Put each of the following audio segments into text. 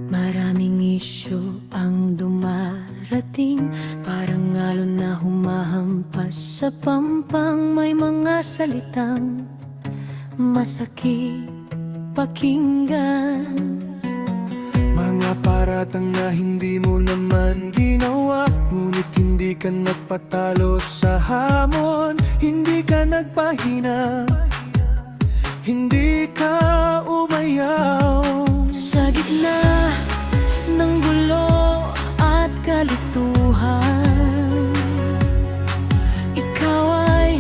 Maraming isyu ang dumarating, parang alon na humahampas sa pampang. May mga salitang masakit pakinggan, mga paratang na hindi mo naman ginawa. Ngunit hindi ka nagpatalo sa hamon, hindi ka nagpahina, hindi ka umayaw. sa gitna ng gulo at kalituhan, ikaw ay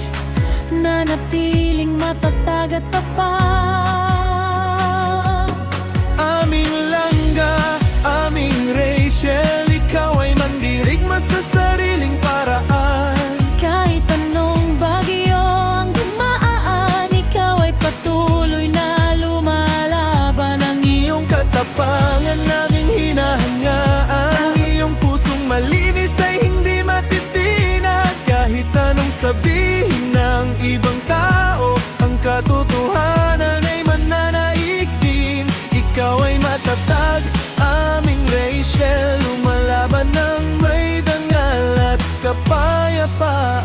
nanatiling matatag at tapat. Aming langga, aming Rachel, ikaw ay mandirigma sa sariling paraan. Kahit anong bagyo ang dumaan, ikaw ay patuloy na lumalaban. Ang Iyong katapangan naming hinahangaan, ang iyong pusong malinis ay hindi matitinag. Kahit anong sabihin ng ibang tao, ang katotohanan ay mananaig din. Ikaw ay matatag, aming Rachel, lumalaban ng may dangal at kapayapaan.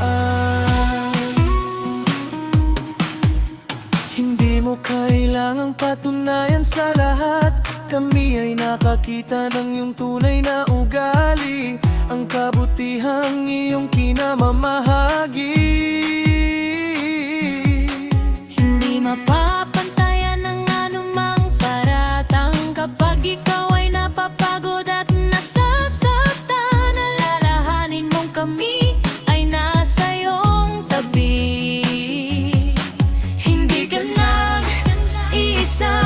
Hindi mo kailangang patunayan sa lahat, kami ay nakakita ng iyong tunay na ugali, ang kabutihang iyong kinamamahagi. hindi mapapantayan ng anumang paratang. Kapag ikaw ay napapagod at nasasaktan, alalahanin mong kami ay nasa iyong tabi. Hindi ka nag-iisa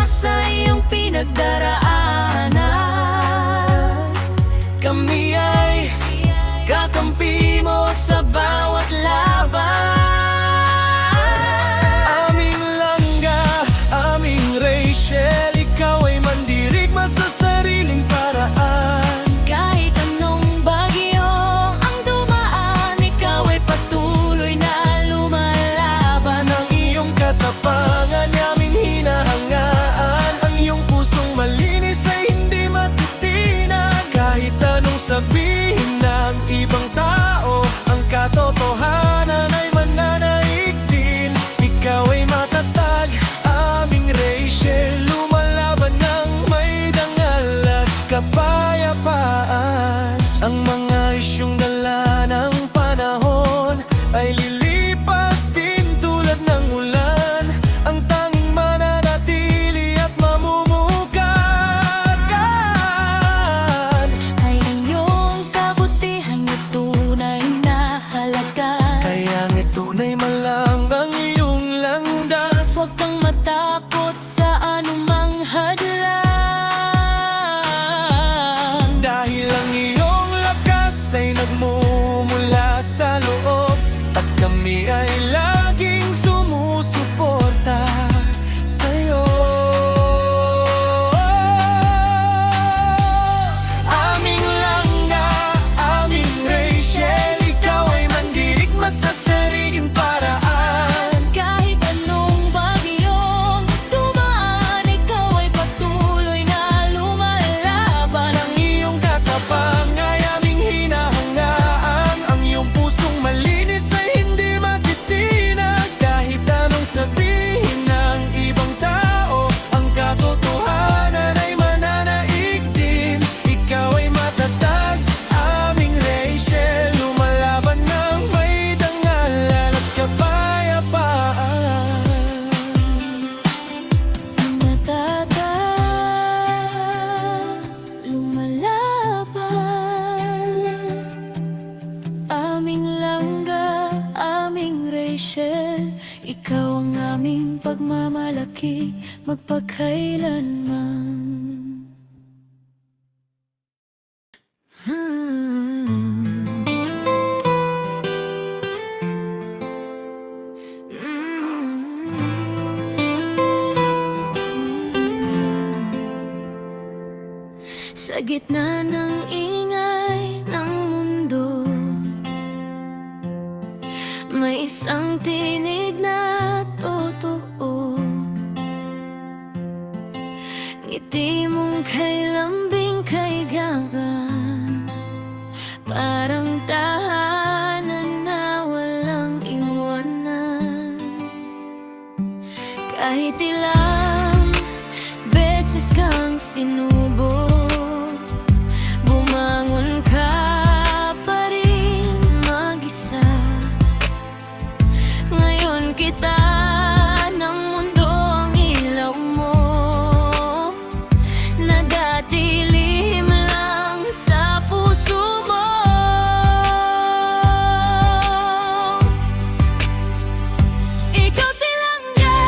sa iyong pinagdaraanan, kami ay kakampi mo sa bawat laban. Aming langga, aming Rachel, ikaw ay mandirigma sa sariling paraan. Kahit anong bagyo ang dumaan, ikaw ay patuloy na lumalaban. Ang iyong katapangan aming hinahangaan, ang iyong pusong malinis ay hindi matitinag. Kahit anong sabihin ng ibang tao, ang katotohanan ay mananaig din. Ikaw ay matatag, aming Rachel, lumalaban ng may dangal at kapayapaan. Ang mga isyong dala ng panahon ay lilipas din tulad ng ulan. Ang tanging mananatili at mamumukakan Ay iyong kabutihan, iyong tunay na halaga. kaya ang tunay malang ang iyong landas. Huwag kang matakot sa anumang hadlang, Dahil ang iyong lakas ay nagmumula sa loob, at kami ay laging sumusuporta sa'yo. Aming langga, aming Rachel, ikaw ay mandirigma sa sariling paraan. kahit anong bagyong dumaan, ikaw ay patuloy na lumalaban. Ang iyong katapang ay aming hinahangaan, ang iyong pusong malinis ay hindi matitinag. Kahit anong sabihin ng ibang tao, ang katotohanan ay mananaig din. Ikaw ay matatag, aming Rachel, lumalaban ng may dangalan at kapayapaan. Natatag, lumalaban. Aming langga, aming Rachel, ikaw ang aming pagmamalaki magpakailanman. Sa gitna ng ingay ng mundo, may isang tinig na totoo. Ngiti mong kay lambing kay gagang, parang tahanan na walang iwanan. Kahit ilang beses kang sinubo, bumangon ka pa rin mag-isa. Ngayon kita ng mundo ang ilaw mo, na dati lihim lang sa puso mo. Ikaw silangga,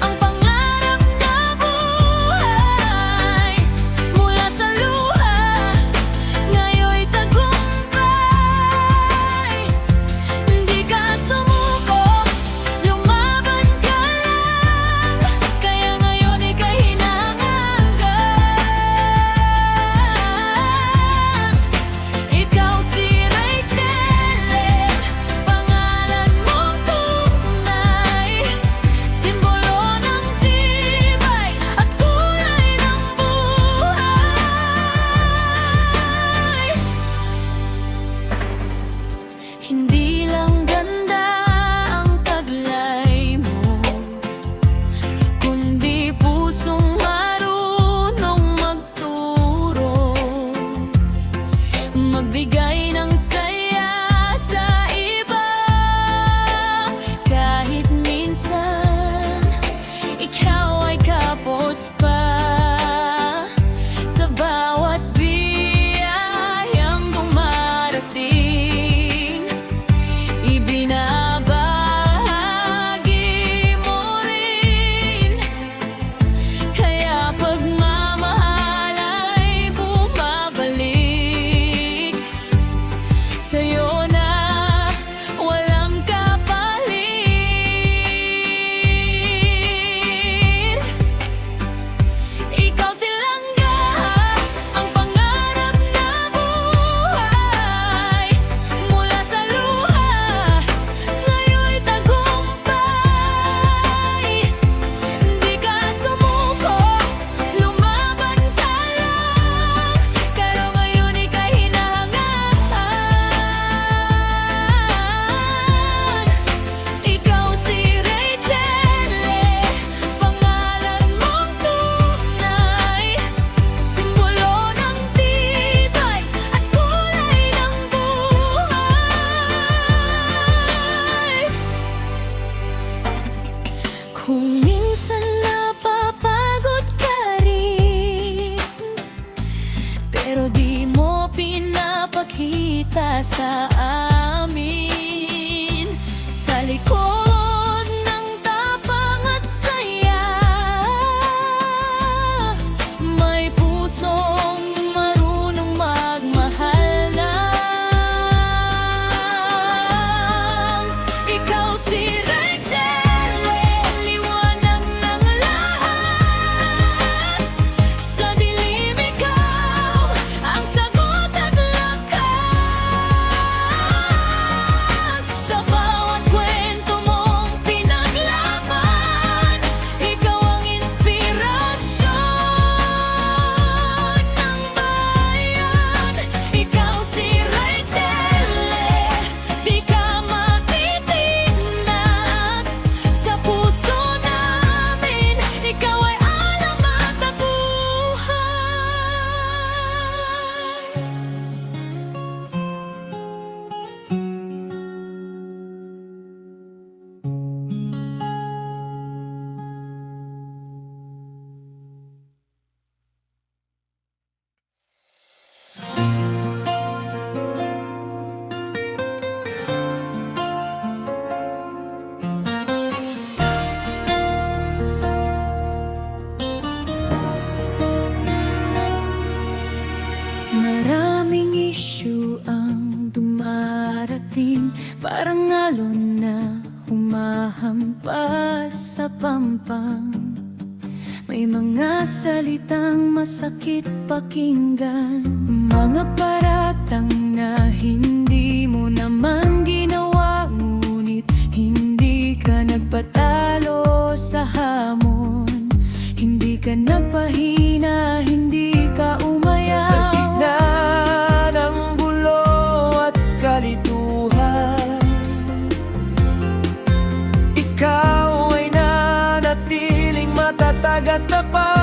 ang pangarap na buhay. Mga salitang masakit pakinggan, mga paratang na hindi mo naman ginawa, ngunit hindi ka nagpatalo sa hamon, hindi ka nagpahina, hindi ka umayaw. Sa gitna ng gulo at kalituhan, ikaw ay nanatiling matatag at tapat.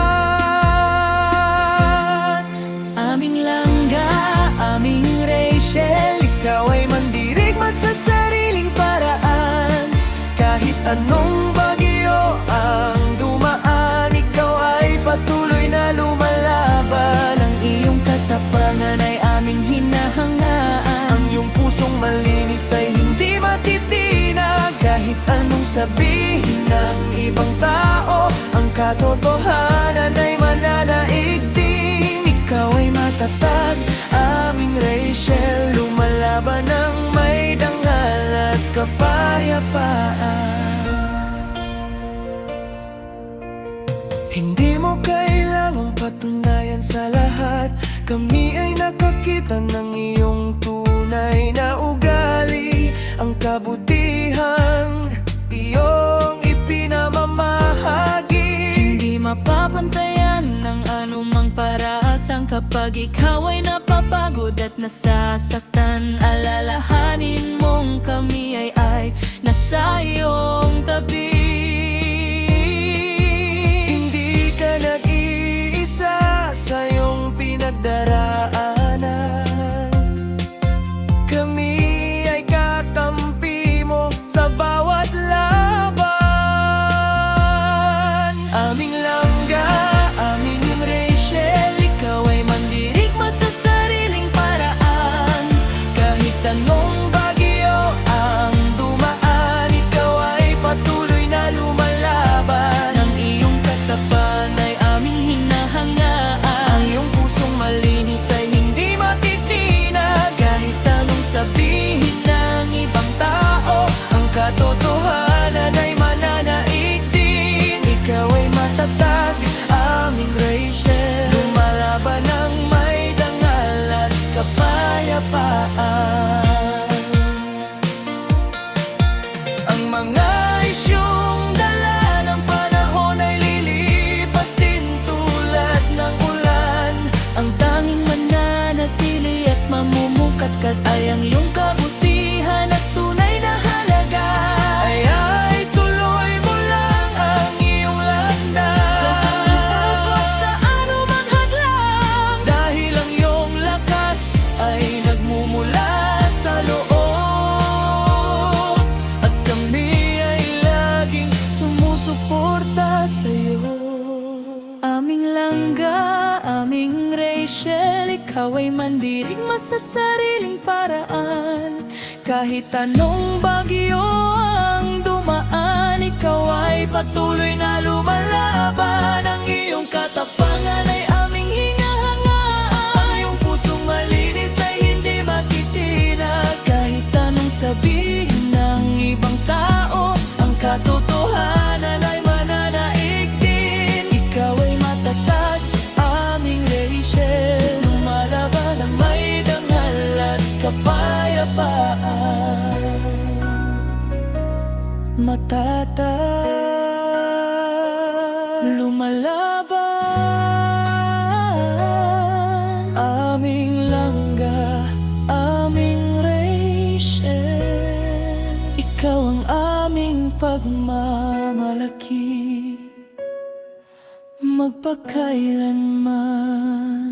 Aming langga, aming Rachel, Ikaw ay mandirigma sa sariling paraan. Kahit anong bagyo ang dumaan, ikaw ay patuloy na lumalaban. ang iyong katapangan ay aming hinahangaan. Ang iyong pusong malinis ay hindi matitinag. Kahit anong sabihin ng ibang tao, ang katotohanan ay mananaig din. Ikaw ay matatag, aming Rachel, lumalaban ng may dangal at kapayapaan. Hindi mo kailangang patunayan sa lahat. Kami ay nakakita ng iyong tunay na ugali. Ang kabutihan, iyong ipinamamahagi. Hindi mapapantayan ng anumang paratang kapag ikaw ay napapagod at nasasaktan. Alalahanin mong kami ay nasa iyong tabi. Hindi ka nag-iisa sa iyong pinagdaraanan. Kami ay kakampi mo sa bawat laban. Aming langga, aming Rachel, ikaw ay mandirigma sa sariling paraan. Kahit anong bagyo ang dumaan, ikaw ay patuloy na lumalaban. Ang iyong katapan ay aming hinahangaan. Ang iyong pusong malinis ay hindi matitinag. Kahit anong sabihin ng ibang tao, ang katotohanan ay mananaig din. Ikaw ay matatag, aming Rachel, lumalaban ng may dangal at kapayapaan. Ang mga isyong dala ng panahon ay lilipas din tulad ng ulan. Ang tanging mananatili at mamumungkatkat ay ang iyong kabutihan at tunay na halaga. Ay tuloy mo lang ang iyong landas. Pagod sa anumang hadlang, Dahil ang iyong lakas ay nagmumula sa loob. At kami ay laging sumusuporta sa iyo. aming langga, aming Rachel, ikaw ay mandirigma sa sariling paraan. Kahit anong bagyo ang dumaan, ikaw ay patuloy na lumalaban. Ang iyong katapangan ay aming hinahangaan. Ang iyong pusong malinis ay hindi matitinag. Kahit anong sabihin ng ibang tao, ang katotohanan ay mananaig din. Ikaw ay matatag, aming Rachel, lumalaban ng may dangal at kapayapaan. Matatag, lumalaban, aming langga, aming Rachel. Ikaw ang aming pagmamalaki, magpakailanman.